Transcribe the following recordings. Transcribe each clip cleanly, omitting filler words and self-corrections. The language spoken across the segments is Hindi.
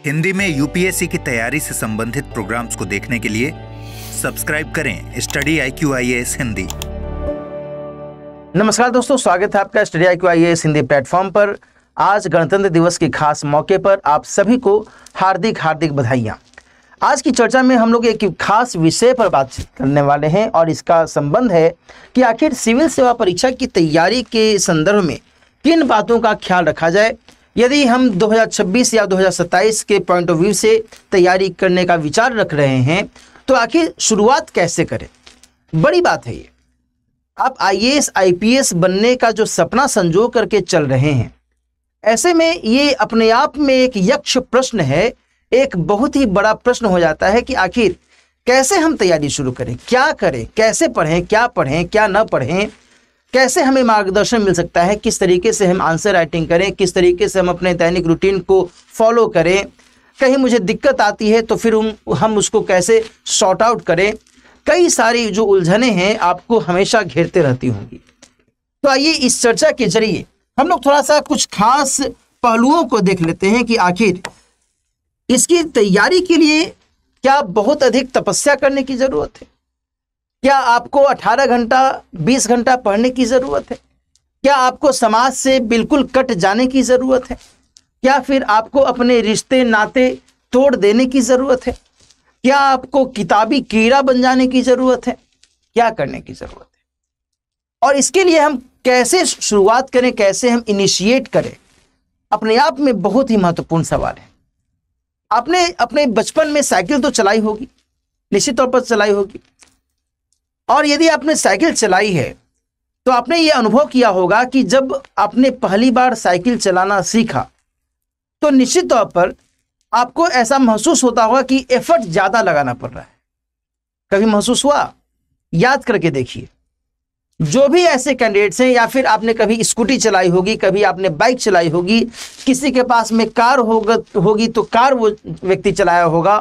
हिंदी में यूपीएससी की तैयारी से संबंधित प्रोग्राम्स को देखने के लिए सब्सक्राइब करें स्टडी IQ IAS हिंदी। नमस्कार दोस्तों, स्वागत है आपका study IQ IAS Hindi platform पर। आज गणतंत्र दिवस के खास मौके पर आप सभी को हार्दिक हार्दिक बधाइयाँ। आज की चर्चा में हम लोग एक खास विषय पर बातचीत करने वाले हैं और इसका संबंध है कि आखिर सिविल सेवा परीक्षा की तैयारी के संदर्भ में किन बातों का ख्याल रखा जाए। यदि हम 2026 या 2027 के पॉइंट ऑफ व्यू से तैयारी करने का विचार रख रहे हैं तो आखिर शुरुआत कैसे करें। बड़ी बात है ये। आप IAS IPS बनने का जो सपना संजो करके चल रहे हैं, ऐसे में ये अपने आप में एक यक्ष प्रश्न है, एक बहुत ही बड़ा प्रश्न हो जाता है कि आखिर कैसे हम तैयारी शुरू करें, क्या करें, कैसे पढ़ें, क्या न पढ़ें, कैसे हमें मार्गदर्शन मिल सकता है, किस तरीके से हम आंसर राइटिंग करें, किस तरीके से हम अपने दैनिक रूटीन को फॉलो करें। कहीं मुझे दिक्कत आती है तो फिर हम उसको कैसे सॉर्ट आउट करें। कई सारी जो उलझनें हैं आपको हमेशा घेरते रहती होंगी। तो आइए इस चर्चा के जरिए हम लोग थोड़ा सा कुछ खास पहलुओं को देख लेते हैं कि आखिर इसकी तैयारी के लिए क्या बहुत अधिक तपस्या करने की जरूरत है, क्या आपको 18 घंटा 20 घंटा पढ़ने की ज़रूरत है, क्या आपको समाज से बिल्कुल कट जाने की ज़रूरत है, क्या फिर आपको अपने रिश्ते नाते तोड़ देने की ज़रूरत है, क्या आपको किताबी कीड़ा बन जाने की ज़रूरत है, क्या करने की ज़रूरत है। और इसके लिए हम कैसे शुरुआत करें, कैसे हम इनिशिएट करें, अपने आप में बहुत ही महत्वपूर्ण सवाल है। आपने अपने बचपन में साइकिल तो चलाई होगी, निश्चित तौर पर चलाई होगी, और यदि आपने साइकिल चलाई है तो आपने ये अनुभव किया होगा कि जब आपने पहली बार साइकिल चलाना सीखा तो निश्चित तौर पर आपको ऐसा महसूस होता होगा कि एफर्ट ज़्यादा लगाना पड़ रहा है। कभी महसूस हुआ? याद करके देखिए। जो भी ऐसे कैंडिडेट्स हैं, या फिर आपने कभी स्कूटी चलाई होगी, कभी आपने बाइक चलाई होगी, किसी के पास में कार होगी तो कार वो व्यक्ति चलाया होगा,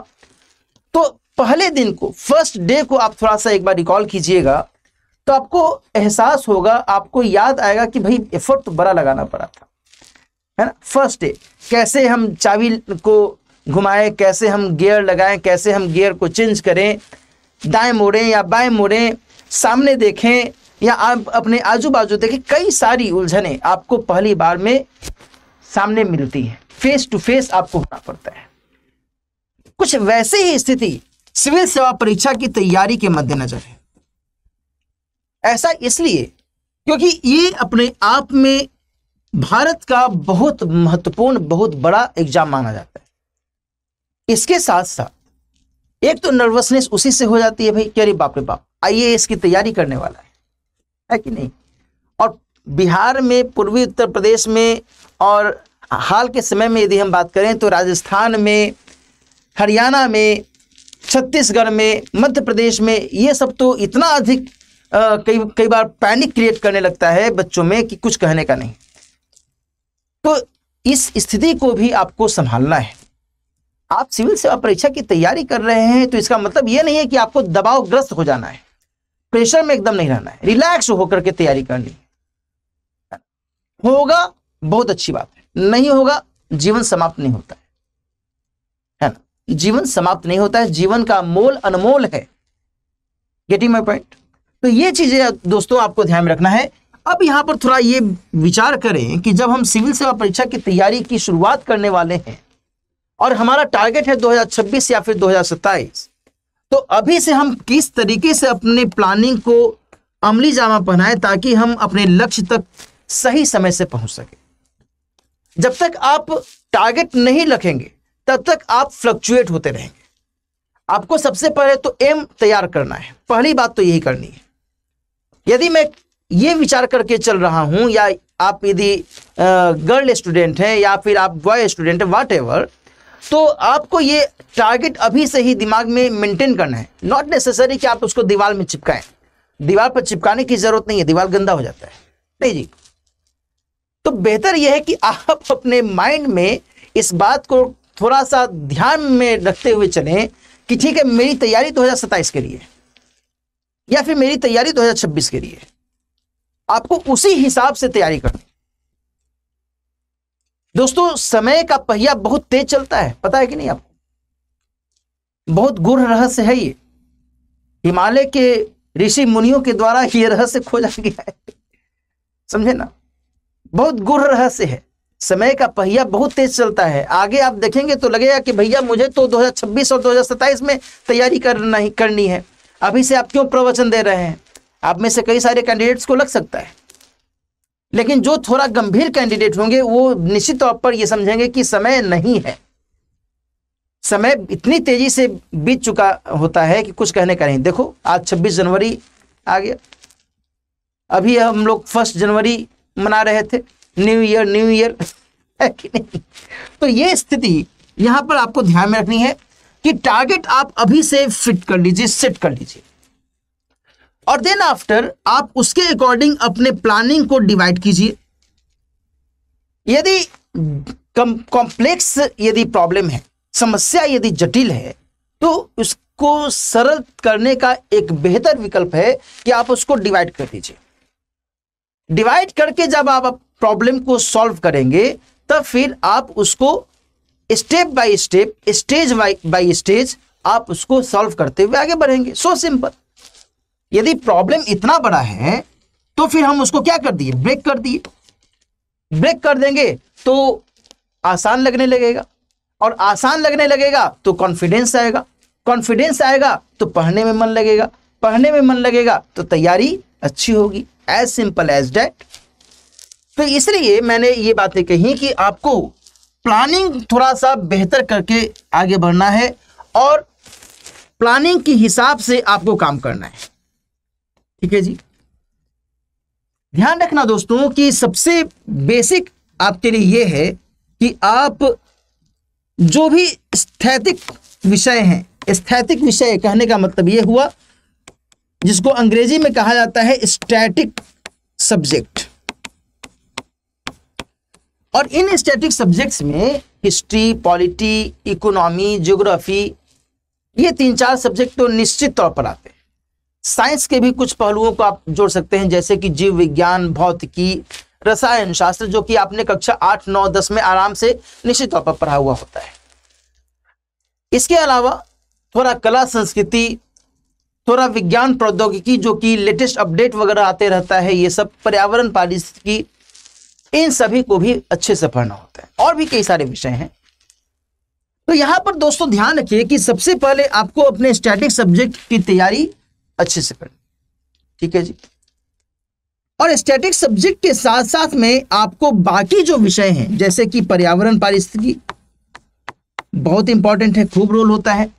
तो पहले दिन को, फर्स्ट डे को आप थोड़ा सा एक बार रिकॉल कीजिएगा तो आपको एहसास होगा, आपको याद आएगा कि भाई एफर्ट तो बड़ा लगाना पड़ा था, है ना। फर्स्ट डे कैसे हम चाबी को घुमाएं, कैसे हम गियर लगाएं, कैसे हम गियर को चेंज करें, दाएं मोड़ें या बाएं मोड़ें, सामने देखें या आप अपने आजू बाजू देखें। कई सारी उलझनें आपको पहली बार में सामने मिलती हैं, फेस टू फेस आपको होना पड़ता है। कुछ वैसे ही स्थिति सिविल सेवा परीक्षा की तैयारी के मद्देनजर है। ऐसा इसलिए क्योंकि ये अपने आप में भारत का बहुत महत्वपूर्ण, बहुत बड़ा एग्जाम माना जाता है। इसके साथ साथ एक तो नर्वसनेस उसी से हो जाती है भाई कि अरे बाप रे बाप, IAS की तैयारी करने वाला है कि नहीं। और बिहार में, पूर्वी उत्तर प्रदेश में, और हाल के समय में यदि हम बात करें तो राजस्थान में, हरियाणा में, छत्तीसगढ़ में, मध्य प्रदेश में, ये सब तो इतना अधिक कई बार पैनिक क्रिएट करने लगता है बच्चों में कि कुछ कहने का नहीं। तो इस स्थिति को भी आपको संभालना है। आप सिविल सेवा परीक्षा की तैयारी कर रहे हैं तो इसका मतलब ये नहीं है कि आपको दबावग्रस्त हो जाना है, प्रेशर में एकदम नहीं रहना है, रिलैक्स होकर के तैयारी करनी है। होगा बहुत अच्छी बात है, नहीं होगा जीवन समाप्त नहीं होता है ना। जीवन समाप्त नहीं होता है, जीवन का मोल अनमोल है। Getting my point. तो ये चीजें दोस्तों आपको ध्यान में रखना है। अब यहां पर थोड़ा ये विचार करें कि जब हम सिविल सेवा परीक्षा की तैयारी की शुरुआत करने वाले हैं और हमारा टारगेट है 2026 या फिर 2027, तो अभी से हम किस तरीके से अपने प्लानिंग को अमली जामा पहनाएं ताकि हम अपने लक्ष्य तक सही समय से पहुंच सके। जब तक आप टारगेट नहीं रखेंगे तब तक आप फ्लक्चुएट होते रहेंगे। आपको सबसे पहले तो एम तैयार करना है, पहली बात तो यही करनी है। यदि मैं ये विचार करके चल रहा हूं, या आप यदि गर्ल स्टूडेंट हैं या फिर आप बॉय स्टूडेंट हैं, वॉट एवर, तो आपको ये टारगेट अभी से ही दिमाग में मेंटेन करना है। नॉट नेसेसरी कि आप उसको दीवार में चिपकाएं। दीवार पर चिपकाने की जरूरत नहीं है, दीवार गंदा हो जाता है, नहीं जी। तो बेहतर यह है कि आप अपने माइंड में इस बात को थोड़ा सा ध्यान में रखते हुए चलें कि ठीक है, मेरी तैयारी 2027 के लिए या फिर मेरी तैयारी 2026 के लिए। आपको उसी हिसाब से तैयारी करनी। दोस्तों समय का पहिया बहुत तेज चलता है, पता है कि नहीं आपको? बहुत गूढ़ रहस्य है ये, हिमालय के ऋषि मुनियों के द्वारा ये रहस्य खोजा गया है, समझे ना? बहुत गूढ़ रहस्य है। समय का पहिया बहुत तेज चलता है। आगे आप देखेंगे तो लगेगा कि भैया मुझे तो 2026 और 2027 में तैयारी करनी है, अभी से आप क्यों प्रवचन दे रहे हैं? आप में से कई सारे कैंडिडेट्स को लग सकता है, लेकिन जो थोड़ा गंभीर कैंडिडेट होंगे वो निश्चित तौर पर ये समझेंगे कि समय नहीं है। समय इतनी तेजी से बीत चुका होता है कि कुछ कहने का नहीं। देखो आज 26 जनवरी आ गया, अभी हम लोग 1 जनवरी मना रहे थे, न्यू ईयर है कि नहीं? तो ये स्थिति यहां पर आपको ध्यान में रखनी है कि टारगेट आप अभी से फिट कर लीजिए, सेट कर लीजिए, और देन आफ्टर आप उसके अकॉर्डिंग अपने प्लानिंग को डिवाइड कीजिए। यदि कॉम्प्लेक्स यदि प्रॉब्लम है, समस्या यदि जटिल है, तो उसको सरल करने का एक बेहतर विकल्प है कि आप उसको डिवाइड कर दीजिए। डिवाइड करके जब आप प्रॉब्लम को सॉल्व करेंगे तब फिर आप उसको step by step, stage by stage आप उसको सॉल्व करते हुए आगे बढ़ेंगे। So simple. यदि प्रॉब्लम इतना बड़ा है तो फिर हम उसको क्या कर दिए? ब्रेक कर दिए। ब्रेक कर देंगे तो आसान लगने लगेगा, और आसान लगने लगेगा तो कॉन्फिडेंस आएगा, कॉन्फिडेंस आएगा तो पढ़ने में मन लगेगा, पढ़ने में मन लगेगा तो तैयारी अच्छी होगी। As simple as that. तो इसलिए मैंने ये बातें कही कि आपको प्लानिंग थोड़ा सा बेहतर करके आगे बढ़ना है, और प्लानिंग के हिसाब से आपको काम करना है। ठीक है जी। ध्यान रखना दोस्तों कि सबसे बेसिक आपके लिए ये है कि आप जो भी स्थैतिक विषय हैं, स्थैतिक विषय कहने का मतलब ये हुआ जिसको अंग्रेजी में कहा जाता है स्टैटिक सब्जेक्ट, और इन स्टैटिक सब्जेक्ट्स में हिस्ट्री, पॉलिटी, इकोनॉमी, ज्योग्राफी, ये 3-4 सब्जेक्ट तो निश्चित तौर पर आते हैं। साइंस के भी कुछ पहलुओं को आप जोड़ सकते हैं, जैसे कि जीव विज्ञान, भौतिकी, रसायन शास्त्र, जो कि आपने कक्षा 8, 9, 10 में आराम से निश्चित तौर पर पढ़ा हुआ होता है। इसके अलावा थोड़ा कला संस्कृति, थोड़ा विज्ञान प्रौद्योगिकी, जो कि लेटेस्ट अपडेट वगैरह आते रहता है, ये सब, पर्यावरण, पारिस्थितिकी, इन सभी को भी अच्छे से पढ़ना होता है। और भी कई सारे विषय हैं। तो यहां पर दोस्तों ध्यान रखिए कि सबसे पहले आपको अपने स्टैटिक सब्जेक्ट की तैयारी अच्छे से करनी। ठीक है जी। और स्टैटिक सब्जेक्ट के साथ साथ में आपको बाकी जो विषय हैं, जैसे कि पर्यावरण, पारिस्थितिकी बहुत इंपॉर्टेंट है, खूब रोल होता है।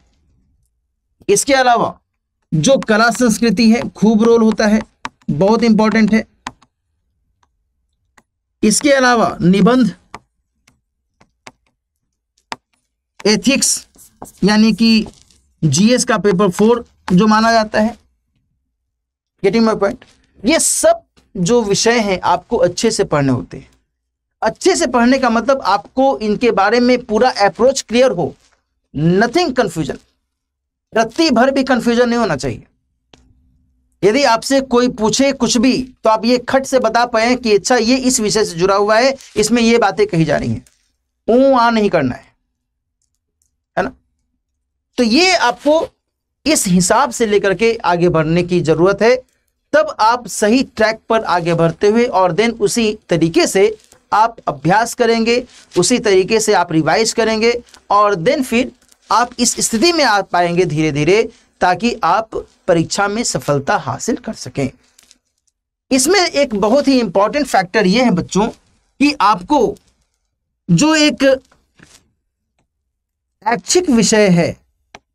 इसके अलावा जो कला संस्कृति है, खूब रोल होता है, बहुत इंपॉर्टेंट है। इसके अलावा निबंध, एथिक्स, यानी कि जीएस का पेपर 4 जो माना जाता है, गेटिंग माय पॉइंट। ये सब जो विषय हैं आपको अच्छे से पढ़ने होते हैं। अच्छे से पढ़ने का मतलब आपको इनके बारे में पूरा अप्रोच क्लियर हो, नथिंग कंफ्यूजन, रत्ती भर भी कंफ्यूजन नहीं होना चाहिए। यदि आपसे कोई पूछे कुछ भी तो आप ये खट से बता पाए कि अच्छा ये इस विषय से जुड़ा हुआ है, इसमें ये बातें कही जा रही हैं, आ नहीं करना है ना? तो ये आपको इस हिसाब से लेकर के आगे बढ़ने की जरूरत है, तब आप सही ट्रैक पर आगे बढ़ते हुए और देन उसी तरीके से आप अभ्यास करेंगे, उसी तरीके से आप रिवाइज करेंगे, और देन फिर आप इस स्थिति में आ पाएंगे धीरे धीरे, ताकि आप परीक्षा में सफलता हासिल कर सकें। इसमें एक बहुत ही इंपॉर्टेंट फैक्टर यह है बच्चों कि आपको जो एक ऐच्छिक विषय है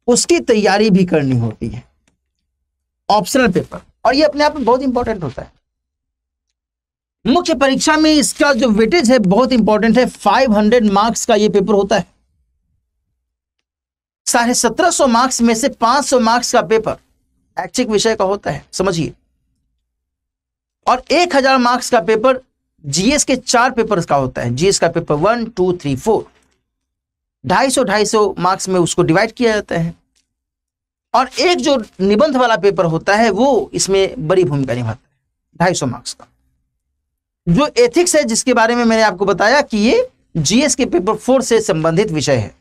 उसकी तैयारी भी करनी होती है, ऑप्शनल पेपर, और ये अपने आप में बहुत इंपॉर्टेंट होता है। मुख्य परीक्षा में इसका जो वेटेज है बहुत इंपॉर्टेंट है। 500 मार्क्स का ये पेपर होता है। 1750 मार्क्स में से 500 मार्क्स का पेपर ऐच्छिक विषय का होता है, समझिए। और 1000 मार्क्स का पेपर जीएस के 4 पेपर्स का होता है। जीएस का पेपर 1, 2, 3, 4, 250 मार्क्स में उसको डिवाइड किया जाता है। और एक जो निबंध वाला पेपर होता है वो इसमें बड़ी भूमिका निभाता है, 250 मार्क्स का। जो एथिक्स है, जिसके बारे में मैंने आपको बताया कि ये जीएस के पेपर 4 से संबंधित विषय है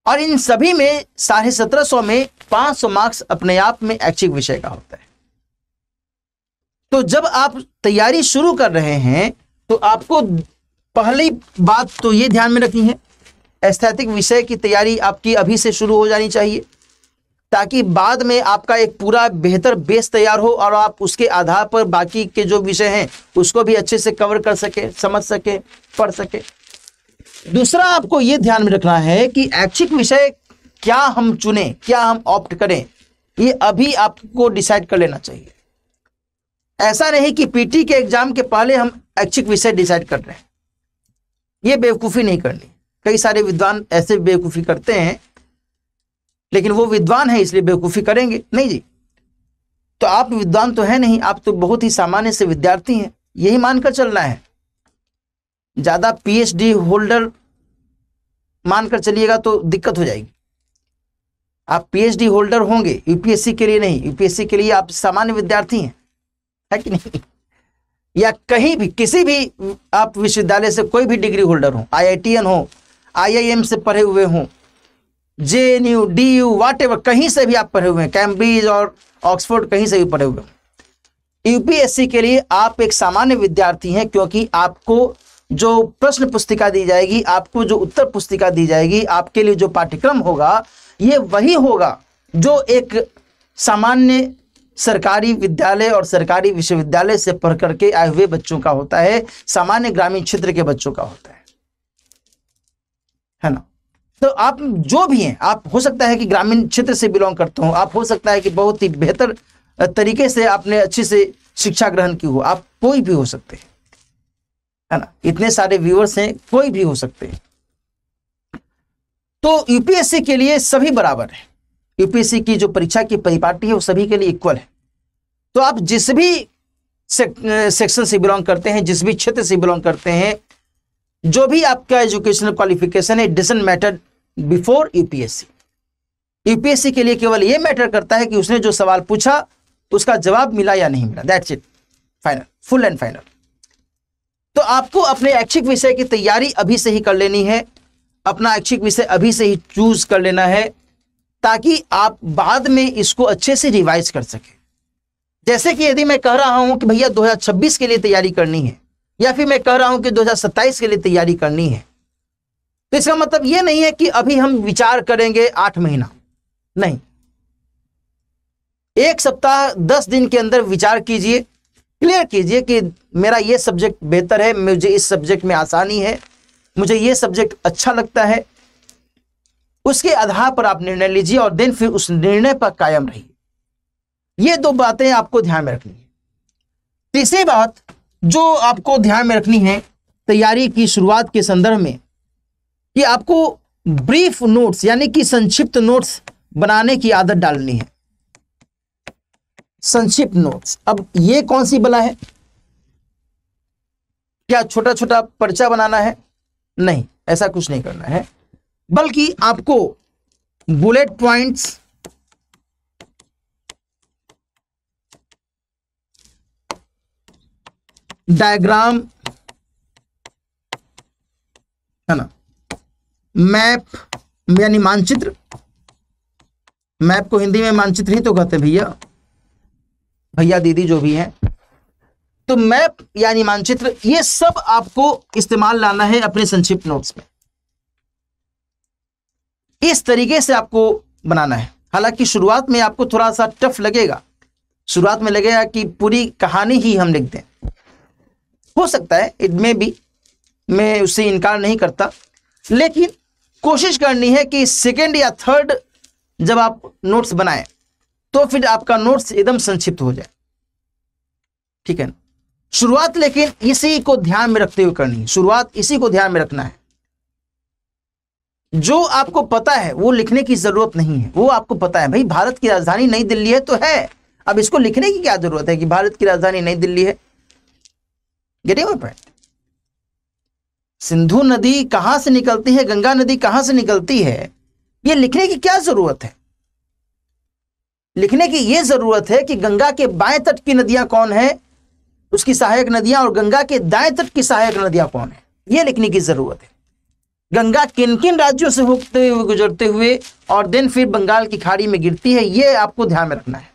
और इन सभी में 1750 में 500 मार्क्स अपने आप में ऐच्छिक विषय का होता है। तो जब आप तैयारी शुरू कर रहे हैं तो आपको पहली बात तो ये ध्यान में रखनी है, एस्थेटिक विषय की तैयारी आपकी अभी से शुरू हो जानी चाहिए ताकि बाद में आपका एक पूरा बेहतर बेस तैयार हो और आप उसके आधार पर बाकी के जो विषय हैं उसको भी अच्छे से कवर कर सके, समझ सके, पढ़ सके। दूसरा आपको यह ध्यान में रखना है कि ऐच्छिक विषय क्या हम चुनें, क्या हम ऑप्ट करें, ये अभी आपको डिसाइड कर लेना चाहिए। ऐसा नहीं कि पीटी के एग्जाम के पहले हम ऐच्छिक विषय डिसाइड कर रहे हैं, ये बेवकूफ़ी नहीं करनी। कई सारे विद्वान ऐसे बेवकूफ़ी करते हैं, लेकिन वो विद्वान है इसलिए बेवकूफ़ी करेंगे नहीं जी। तो आप विद्वान तो है नहीं, आप तो बहुत ही सामान्य से विद्यार्थी हैं, यही मानकर चलना है। ज़्यादा पीएचडी होल्डर मानकर चलिएगा तो दिक्कत हो जाएगी। आप पीएचडी होल्डर होंगे, यूपीएससी के लिए नहीं, यूपीएससी के लिए आप सामान्य विद्यार्थी हैं, है कि नहीं। या कहीं भी किसी भी आप विश्वविद्यालय से कोई भी डिग्री होल्डर हो, आईआईटीएन हो, आईआईएम से पढ़े हुए हों, जेएनयू, डीयू, व्हाटएवर, कहीं से भी आप पढ़े हुए हैं, कैम्ब्रिज और ऑक्सफोर्ड कहीं से भी पढ़े हुए हैं, यूपीएससी के लिए आप एक सामान्य विद्यार्थी हैं, क्योंकि आपको जो प्रश्न पुस्तिका दी जाएगी, आपको जो उत्तर पुस्तिका दी जाएगी, आपके लिए जो पाठ्यक्रम होगा ये वही होगा जो एक सामान्य सरकारी विद्यालय और सरकारी विश्वविद्यालय से पढ़ करके आए हुए बच्चों का होता है, सामान्य ग्रामीण क्षेत्र के बच्चों का होता है ना। तो आप जो भी हैं, आप हो सकता है कि ग्रामीण क्षेत्र से बिलोंग करते हो, आप हो सकता है कि बहुत ही बेहतर तरीके से आपने अच्छी से शिक्षा ग्रहण की हो, आप कोई भी हो सकते हैं, है ना। इतने सारे व्यूअर्स हैं, कोई भी हो सकते हैं। तो यूपीएससी के लिए सभी बराबर है, यूपीएससी की जो परीक्षा की परिपाटी है वो सभी के लिए इक्वल है। तो आप जिस भी सेक्शन से बिलोंग करते हैं, जिस भी क्षेत्र से बिलोंग करते हैं, जो भी आपका एजुकेशनल क्वालिफिकेशन है, doesn't matter before UPSC. UPSC के लिए केवल ये मैटर करता है कि उसने जो सवाल पूछा उसका जवाब मिला या नहीं मिला, that's it, final, full and final. तो आपको अपने ऐच्छिक विषय की तैयारी अभी से ही कर लेनी है, अपना ऐच्छिक विषय अभी से ही चूज कर लेना है ताकि आप बाद में इसको अच्छे से रिवाइज कर सके। जैसे कि यदि मैं कह रहा हूं कि भैया 2026 के लिए तैयारी करनी है, या फिर मैं कह रहा हूं कि 2027 के लिए तैयारी करनी है, तो इसका मतलब यह नहीं है कि अभी हम विचार करेंगे 8 महीना, नहीं, 1 सप्ताह 10 दिन के अंदर विचार कीजिए, क्लियर कीजिए कि मेरा ये सब्जेक्ट बेहतर है, मुझे इस सब्जेक्ट में आसानी है, मुझे ये सब्जेक्ट अच्छा लगता है। उसके आधार पर आप निर्णय लीजिए और देन फिर उस निर्णय पर कायम रहिए। ये 2 बातें आपको ध्यान में रखनी है। तीसरी बात जो आपको ध्यान में रखनी है तैयारी की शुरुआत के संदर्भ में, कि आपको ब्रीफ नोट्स यानी कि संक्षिप्त नोट्स बनाने की आदत डालनी है। संक्षिप्त नोट्स, अब ये कौन सी बला है? क्या छोटा छोटा पर्चा बनाना है? नहीं, ऐसा कुछ नहीं करना है, बल्कि आपको बुलेट पॉइंट्स, डायग्राम, है ना, मैप यानी मानचित्र, मैप को हिंदी में मानचित्र ही तो कहते भैया, भैया दीदी जो भी हैं, तो मैप यानी मानचित्र, ये सब आपको इस्तेमाल लाना है अपने संक्षिप्त नोट्स में। इस तरीके से आपको बनाना है। हालांकि शुरुआत में आपको थोड़ा सा टफ लगेगा, शुरुआत में लगेगा कि पूरी कहानी ही हम लिख दें, हो सकता है, इट में भी, मैं उससे इनकार नहीं करता, लेकिन कोशिश करनी है कि सेकेंड या थर्ड जब आप नोट्स बनाएं तो फिर आपका नोट्स एकदम संक्षिप्त हो जाए, ठीक है ना। शुरुआत लेकिन इसी को ध्यान में रखते हुए करनी है, शुरुआत इसी को ध्यान में रखना है। जो आपको पता है वो लिखने की जरूरत नहीं है, वो आपको पता है भाई भारत की राजधानी नई दिल्ली है तो है, अब इसको लिखने की क्या जरूरत है कि भारत की राजधानी नई दिल्ली है। Getting my point? सिंधु नदी कहां से निकलती है, गंगा नदी कहां से निकलती है, ये लिखने की क्या जरूरत है? लिखने की यह जरूरत है कि गंगा के बाएं तट की नदियां कौन है, उसकी सहायक नदियां, और गंगा के दाएं तट की सहायक नदियां कौन है, ये लिखने की जरूरत है। गंगा किन किन राज्यों से होते हुए गुजरते हुए और देन फिर बंगाल की खाड़ी में गिरती है, ये आपको ध्यान में रखना है।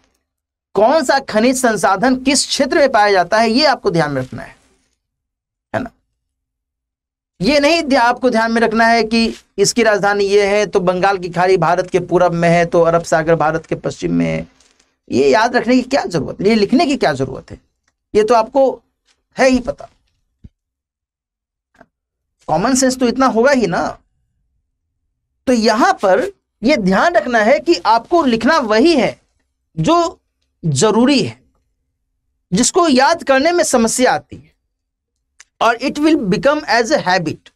कौन सा खनिज संसाधन किस क्षेत्र में पाया जाता है, ये आपको ध्यान में रखना है ना। ये नहीं आपको ध्यान में रखना है कि इसकी राजधानी ये है तो बंगाल की खाड़ी भारत के पूरब में है तो अरब सागर भारत के पश्चिम में है। ये याद रखने की क्या जरूरत है, ये लिखने की क्या जरूरत है, ये तो आपको है ही पता। कॉमन सेंस तो इतना होगा ही ना। तो यहां पर यह ध्यान रखना है कि आपको लिखना वही है जो जरूरी है, जिसको याद करने में समस्या आती है, और it will become as a habit.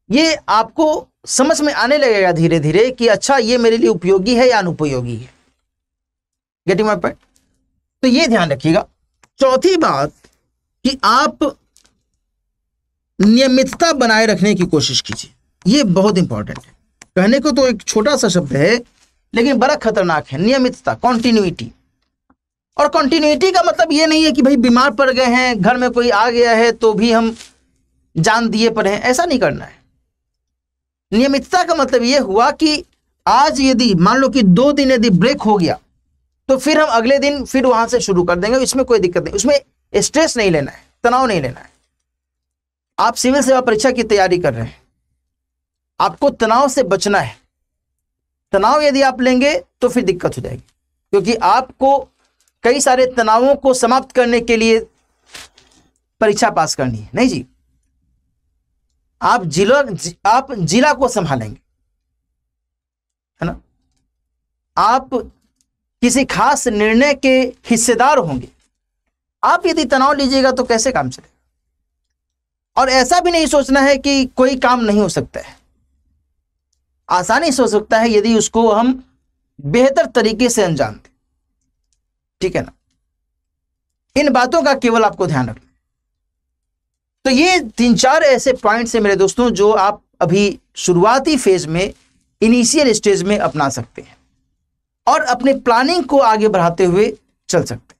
ये आपको समझ में आने लगेगा धीरे धीरे कि अच्छा ये मेरे लिए उपयोगी है या अनुपयोगी है। Getting my point? तो ये ध्यान रखिएगा। चौथी बात कि आप नियमितता बनाए रखने की कोशिश कीजिए। ये बहुत इंपॉर्टेंट है। कहने को तो एक छोटा सा शब्द है लेकिन बड़ा खतरनाक है। नियमितता, कॉन्टिन्यूटी। और कॉन्टिन्यूटी का मतलब ये नहीं है कि भाई बीमार पड़ गए हैं, घर में कोई आ गया है तो भी हम जान दिए पड़े हैं, ऐसा नहीं करना है। नियमितता का मतलब ये हुआ कि आज यदि मान लो कि 2 दिन यदि ब्रेक हो गया तो फिर हम अगले दिन फिर वहां से शुरू कर देंगे। इसमें कोई दिक्कत नहीं, उसमें स्ट्रेस नहीं लेना है, तनाव नहीं लेना है। आप सिविल सेवा परीक्षा की तैयारी कर रहे हैं, आपको तनाव से बचना है। तनाव यदि आप लेंगे तो फिर दिक्कत हो जाएगी, क्योंकि आपको कई सारे तनावों को समाप्त करने के लिए परीक्षा पास करनी है। नहीं जी, आप जिला को संभालेंगे, है ना। आप किसी खास निर्णय के हिस्सेदार होंगे। आप यदि तनाव लीजिएगा तो कैसे काम चलेगा। और ऐसा भी नहीं सोचना है कि कोई काम नहीं हो सकता है। आसानी से हो सकता है यदि उसको हम बेहतर तरीके से अंजाम दें, ठीक है ना। इन बातों का केवल आपको ध्यान रखना। तो ये 3-4 ऐसे पॉइंट्स हैं मेरे दोस्तों जो आप अभी शुरुआती फेज में, इनिशियल स्टेज में अपना सकते हैं और अपने प्लानिंग को आगे बढ़ाते हुए चल सकते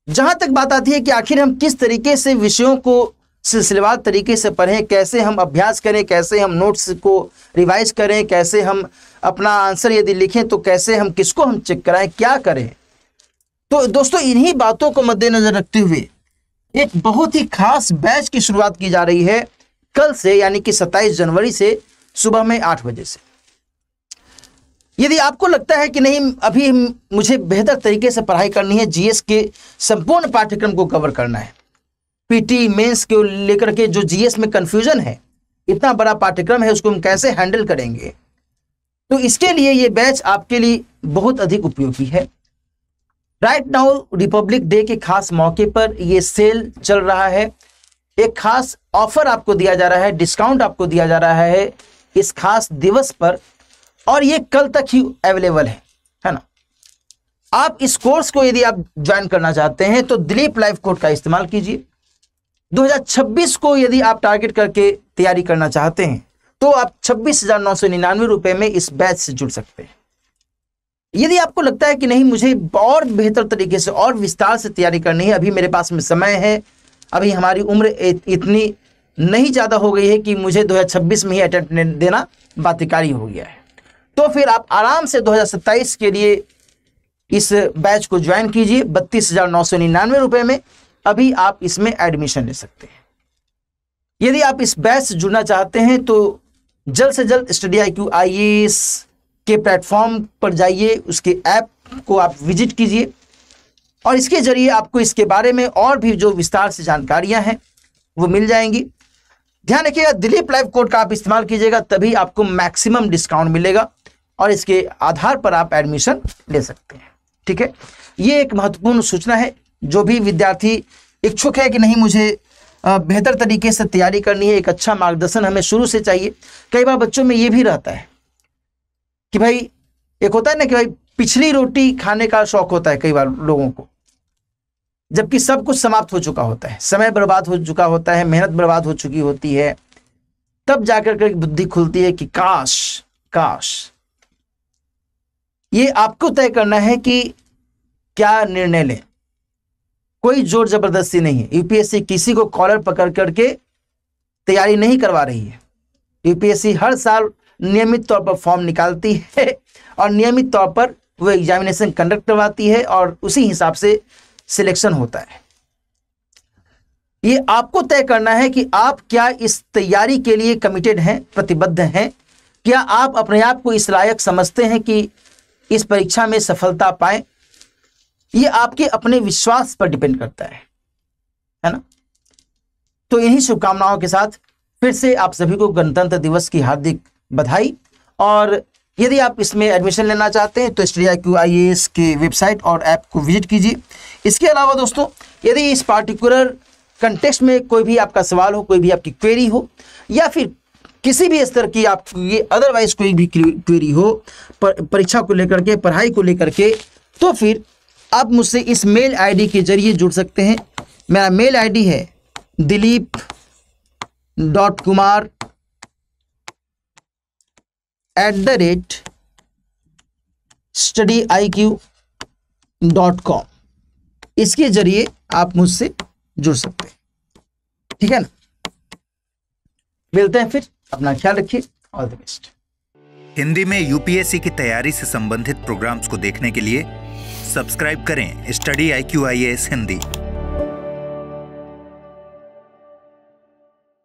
हैं। जहां तक बात आती है कि आखिर हम किस तरीके से विषयों को सिलसिलेवार तरीके से पढ़ें, कैसे हम अभ्यास करें, कैसे हम नोट्स को रिवाइज करें, कैसे हम अपना आंसर यदि लिखें तो कैसे हम किसको हम चेक कराएं, क्या करें। तो दोस्तों इन्हीं बातों को मद्देनजर रखते हुए एक बहुत ही खास बैच की शुरुआत की जा रही है कल से, यानी कि 27 जनवरी से सुबह में 8 बजे से। यदि आपको लगता है कि नहीं अभी मुझे बेहतर तरीके से पढ़ाई करनी है, जीएस के संपूर्ण पाठ्यक्रम को कवर करना है, पीटी मेंस को लेकर के जो जीएस में कंफ्यूजन है, इतना बड़ा पाठ्यक्रम है, उसको हम कैसे हैंडल करेंगे, तो इसके लिए ये बैच आपके लिए बहुत अधिक उपयोगी है। राइट नाउ रिपब्लिक डे के खास मौके पर ये सेल चल रहा है। एक खास ऑफर आपको दिया जा रहा है, डिस्काउंट आपको दिया जा रहा है इस खास दिवस पर, और ये कल तक ही अवेलेबल है ना। आप इस कोर्स को यदि आप ज्वाइन करना चाहते हैं तो दिलीप लाइव कोड का इस्तेमाल कीजिए। 2026 को यदि आप टारगेट करके तैयारी करना चाहते हैं तो आप 26,999 रुपए में इस बैच से जुड़ सकते हैं। यदि आपको लगता है कि नहीं मुझे और बेहतर तरीके से और विस्तार से तैयारी करनी है, अभी मेरे पास में समय है, अभी हमारी उम्र इतनी नहीं ज़्यादा हो गई है कि मुझे 2026 में ही अटेम्प्ट देना बाध्यकारी हो गया है, तो फिर आप आराम से 2027 के लिए इस बैच को ज्वाइन कीजिए। 32,999 रुपए में अभी आप इसमें एडमिशन ले सकते हैं। यदि आप इस बैच से जुड़ना चाहते हैं तो जल्द से जल्द स्टडी IQ IAS के प्लेटफॉर्म पर जाइए, उसके ऐप को आप विजिट कीजिए और इसके जरिए आपको इसके बारे में और भी जो विस्तार से जानकारियां हैं वो मिल जाएंगी। ध्यान रखिएगा, दिलीप लाइव कोड का आप इस्तेमाल कीजिएगा, तभी आपको मैक्सिमम डिस्काउंट मिलेगा और इसके आधार पर आप एडमिशन ले सकते हैं। ठीक है, ये एक महत्वपूर्ण सूचना है। जो भी विद्यार्थी इच्छुक है कि नहीं मुझे बेहतर तरीके से तैयारी करनी है, एक अच्छा मार्गदर्शन हमें शुरू से चाहिए। कई बार बच्चों में ये भी रहता है कि भाई एक होता है ना कि भाई पिछली रोटी खाने का शौक होता है कई बार लोगों को, जबकि सब कुछ समाप्त हो चुका होता है, समय बर्बाद हो चुका होता है, मेहनत बर्बाद हो चुकी होती है, तब जाकर के बुद्धि खुलती है कि काश। ये आपको तय करना है कि क्या निर्णय लें, कोई जोर जबरदस्ती नहीं है। यूपीएससी किसी को कॉलर पकड़ करके तैयारी नहीं करवा रही है। यूपीएससी हर साल नियमित तौर पर फॉर्म निकालती है और नियमित तौर पर वो एग्जामिनेशन कंडक्ट करवाती है और उसी हिसाब से सिलेक्शन होता है। ये आपको तय करना है कि आप क्या इस तैयारी के लिए कमिटेड हैं, प्रतिबद्ध हैं। क्या आप अपने आप को इस लायक समझते हैं कि इस परीक्षा में सफलता पाएं? ये आपके अपने विश्वास पर डिपेंड करता है ना। तो इन्हीं शुभकामनाओं के साथ फिर से आप सभी को गणतंत्र दिवस की हार्दिक बधाई। और यदि आप इसमें एडमिशन लेना चाहते हैं तो StudyIQ के वेबसाइट और ऐप को विजिट कीजिए। इसके अलावा दोस्तों, यदि इस पार्टिकुलर कंटेक्स्ट में कोई भी आपका सवाल हो, कोई भी आपकी क्वेरी हो, या फिर किसी भी स्तर की आपकी अदरवाइज कोई भी क्वेरी हो परीक्षा को लेकर के, पढ़ाई को लेकर के, तो फिर आप मुझसे इस मेल आईडी के जरिए जुड़ सकते हैं। मेरा मेल आईडी है dilip.kumar@studyiq.com। इसके जरिए आप मुझसे जुड़ सकते हैं, ठीक है ना। मिलते हैं फिर, अपना ख्याल रखिए, ऑल द बेस्ट। हिंदी में यूपीएससी की तैयारी से संबंधित प्रोग्राम्स को देखने के लिए सब्सक्राइब करें StudyIQ IAS हिंदी।